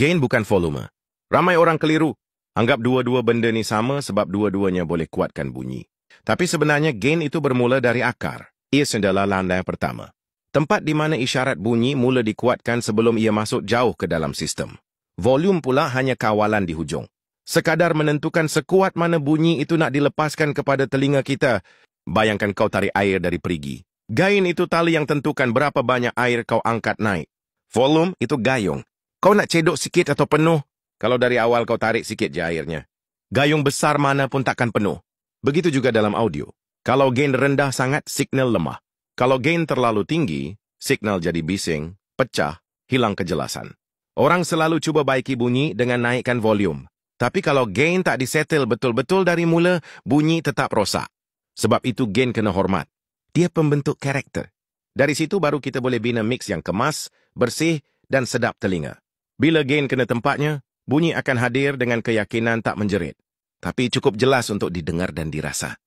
Gain bukan volume. Ramai orang keliru. Anggap dua-dua benda ni sama sebab dua-duanya boleh kuatkan bunyi. Tapi sebenarnya gain itu bermula dari akar. Ia adalah landai pertama. Tempat di mana isyarat bunyi mula dikuatkan sebelum ia masuk jauh ke dalam sistem. Volume pula hanya kawalan di hujung. Sekadar menentukan sekuat mana bunyi itu nak dilepaskan kepada telinga kita. Bayangkan kau tarik air dari perigi. Gain itu tali yang tentukan berapa banyak air kau angkat naik. Volume itu gayung. Kau nak cedok sikit atau penuh? Kalau dari awal kau tarik sikit je airnya. Gayung besar mana pun takkan penuh. Begitu juga dalam audio. Kalau gain rendah sangat, signal lemah. Kalau gain terlalu tinggi, signal jadi bising, pecah, hilang kejelasan. Orang selalu cuba baiki bunyi dengan naikkan volume. Tapi kalau gain tak disetel betul-betul dari mula, bunyi tetap rosak. Sebab itu gain kena hormat. Dia pembentuk karakter. Dari situ baru kita boleh bina mix yang kemas, bersih dan sedap telinga. Bila gain kena tempatnya, bunyi akan hadir dengan keyakinan tak menjerit. Tapi cukup jelas untuk didengar dan dirasa.